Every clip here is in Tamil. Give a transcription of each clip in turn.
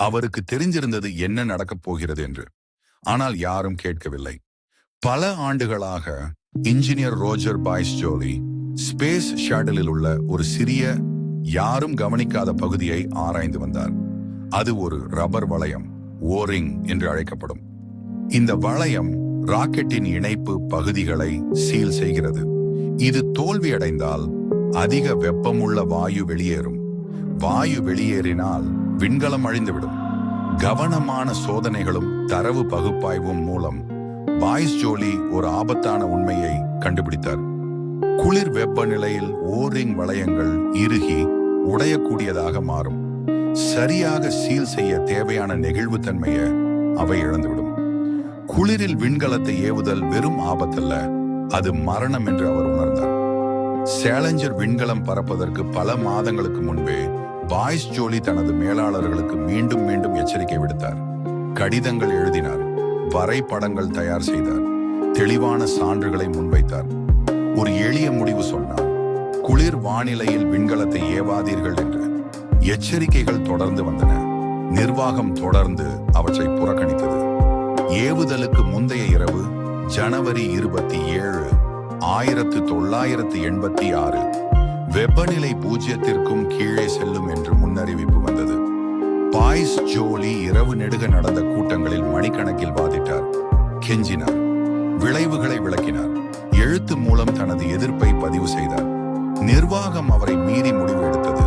அவருக்கு தெரிஞ்சிருந்தது என்ன நடக்கப் போகிறது என்று. ஆனால் யாரும் கேட்கவில்லை. பல ஆண்டுகளாக இன்ஜினியர் ரோஜர் பாய்ஸ் ஜோலி ஸ்பேஸ் ஷட்டிலில் உள்ள ஒரு சிறிய, யாரும் கவனிக்காத பகுதியை ஆராய்ந்து வந்தார். அது ஒரு ரப்பர் வளையம், ஓரிங் என்று அழைக்கப்படும். இந்த வளையம் ராக்கெட்டின் இணைப்பு பகுதிகளை சீல் செய்கிறது. இது தோல்வியடைந்தால் அதிக வெப்பமுள்ள வாயு வெளியேறும். வாயு வெளியேறினால் விண்கலம் அழிந்துவிடும். கவனமான சோதனைகளும் தரவு பகுப்பாய்வும் மூலம் பாய்ஸ் ஜோலி ஒரு ஆபத்தான உண்மையை கண்டுபிடித்தார். குளிர் வெப்பநிலையில் ஓரிங் வளையங்கள் இறுகி உடையக்கூடியதாக மாறும். சரியாக சீல் செய்ய தேவையான நெகிழ்வுத்தன்மையை அவை இழந்துவிடும். குளிரில் விண்கலத்தை ஏவுதல் வெறும் ஆபத்தல்ல, அது மரணம் என்று அவர் உணர்ந்தார். சேலஞ்சர் விண்கலம் பறப்பதற்கு பல மாதங்களுக்கு முன்பே பாய்ஸ் ஜோலி தனது மேலாளர்களுக்கு மீண்டும் மீண்டும் எச்சரிக்கை விடுத்தார். கடிதங்கள் எழுதினார், வரைபடங்கள் தயார் செய்தார், தெளிவான சான்றுகளை முன்வைத்தார். ஒரு எளிய முடிவு சொன்னார்: குளிர் வானிலையில் விண்கலத்தை ஏவாதீர்கள் என்று. எச்சரிக்கைகள் தொடர்ந்து வந்தன. நிர்வாகம் தொடர்ந்து அவற்றை புறக்கணித்தது. ஏவுதலுக்கு முந்தைய இரவு ஜனவரி 27, 1986 வெப்பநிலை 0க்கும் கீழே செல்லும் என்று முன்னறிவிப்பு வந்தது. பாய்ஸ் ஜோலி இரவு நெடுக நடந்த கூட்டங்களில் மணிக்கணக்கில் வாதிட்டார், கெஞ்சினார், விளைவுகளை விளக்கினார், எழுத்து மூலம் தனது எதிர்ப்பை பதிவு செய்தார். நிர்வாகம் அவரை மீறி முடிவு எடுத்தது.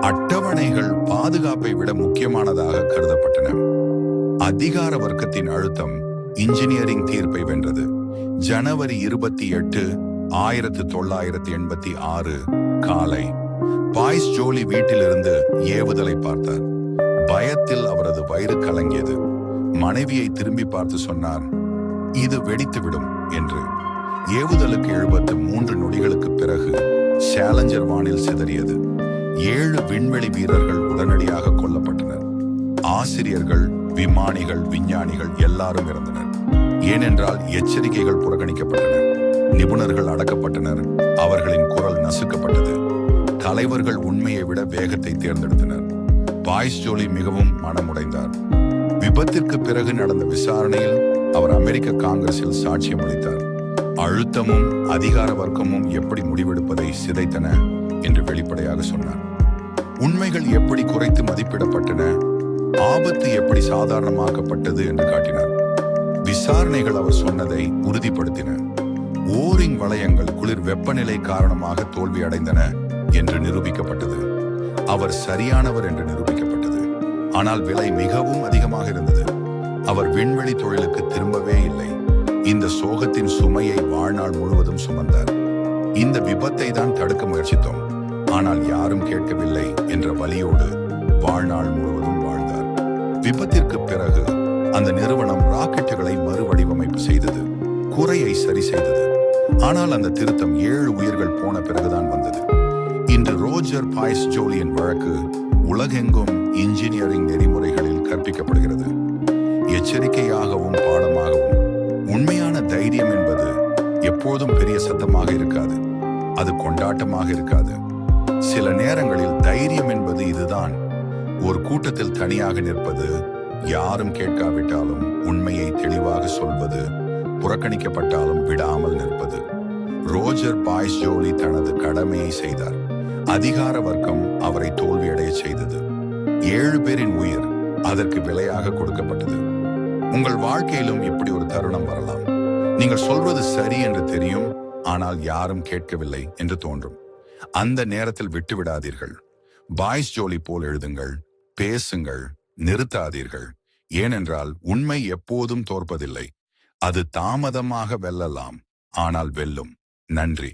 அட்டவணைகள் பாதுகாப்பை விட முக்கியமானதாக கருதப்பட்டன. அதிகார வர்க்கத்தின் அழுத்தம் இன்ஜினியரிங் தீர்ப்பை வென்றது. ஜனவரி 28, 1986 காலை பாய்ஸ் ஜோலி வீட்டிலிருந்து ஏவுதலை பார்த்தார். பயத்தில் அவரது வயிறு கலங்கியது. மனைவியை திரும்பி பார்த்து சொன்னார், இது வெடித்துவிடும் என்று. ஏவுதலுக்கு 73 நொடிகளுக்கு பிறகு சேலஞ்சர் வானில் சிதறியது. 7 விண்வெளி வீரர்கள் உடனடியாக கொல்லப்பட்டனர். ஆசிரியர்கள், விமானிகள், விஞ்ஞானிகள் எல்லாரும் இறந்தனர். ஏனென்றால் எச்சரிக்கைகள் புறக்கணிக்கப்பட்டன. நிபுணர்கள் அடக்கப்பட்டனர். அவர்களின் குரல் நசுக்கப்பட்டது. தலைவர்கள் உண்மையை விட வேகத்தை தேர்ந்தெடுத்தனர். பாய்ஸ் ஜோலி மிகவும் மனமுடைந்தார். விபத்திற்கு பிறகு நடந்த விசாரணையில் அவர் அமெரிக்க காங்கிரஸில் சாட்சியம் அளித்தார். அழுத்தமும் அதிகார வர்க்கமும் எப்படி முடிவெடுப்பதை சிதைத்தன என்று வெளிப்படையாக சொன்னார். உண்மைகள் எப்படி குறைத்து மதிப்பிடப்பட்டன, ஆபத்து எப்படி சாதாரணமாக்கப்பட்டது என்று காட்டினார். விசாரணைகள் அவர் சொன்னதை உறுதிப்படுத்தின. ஓரிங் வளையங்கள் குளிர் வெப்பநிலை காரணமாக தோல்வி அடைந்தன என்று நிரூபிக்கப்பட்டது. அவர் சரியானவர் என்று நிரூபிக்கப்பட்டது. ஆனால் விலை மிகவும் அதிகமாக இருந்தது. அவர் விண்வெளி தொழிலுக்கு திரும்பவே இல்லை. இந்த சோகத்தின் சுமையை வாழ்நாள் முழுவதும் சுமந்தார். இந்த விபத்தை தான் தடுக்க முயற்சித்தோம், ஆனால் யாரும் கேட்கவில்லை என்ற வலியோடு வாழ்நாள் முழுவதும் வாழ்ந்தார். விபத்திற்கு பிறகு அந்த நிறுவனம் ராக்கெட்டுகளை மறுவடிவமைப்பு செய்தது, குறையை சரி செய்தது. ஆனால் அந்த திருத்தம் 7 உயிர்கள் போன பிறகுதான் வந்தது. இன்று ரோஜர் பாய்ஸ் ஜோலியின் வழக்கு உலகெங்கும் இன்ஜினியரிங் நெறிமுறைகளில் கற்பிக்கப்படுகிறது. எச்சரிக்கையாகவும் பாடமாகவும். உண்மையான தைரியம் என்பது எப்போதும் பெரிய சத்தமாக இருக்காது, அது கொண்டாட்டமாக இருக்காது. சில நேரங்களில் தைரியம் என்பது இதுதான்: ஒரு கூட்டத்தில் தனியாக நிற்பது, யாரும் கேட்காவிட்டாலும் உண்மையை தெளிவாக சொல்வது, புறக்கணிக்கப்பட்டாலும் விடாமல் நிற்பது. ரோஜர் பாய்ஸ் ஜோலி தனது கடமையை செய்தார். அதிகார வர்க்கம் அவரை தோல்வியடைய செய்தது. 7 பேரின் உயிர் அதற்கு விலையாக கொடுக்கப்பட்டது. உங்கள் வாழ்க்கையிலும் இப்படி ஒரு தருணம் வரலாம். நீங்கள் சொல்வது சரி என்று தெரியும், ஆனால் யாரும் கேட்கவில்லை என்று தோன்றும். அந்த நேரத்தில் விட்டுவிடாதீர்கள். பாய்ஸ் ஜோலி போல் எழுதுங்கள், பேசுங்கள், நிறுத்தாதீர்கள். ஏனென்றால் உண்மை எப்போதும் தோற்பதில்லை. அது தாமதமாக வெல்லலாம், ஆனால் வெல்லும். நன்றி.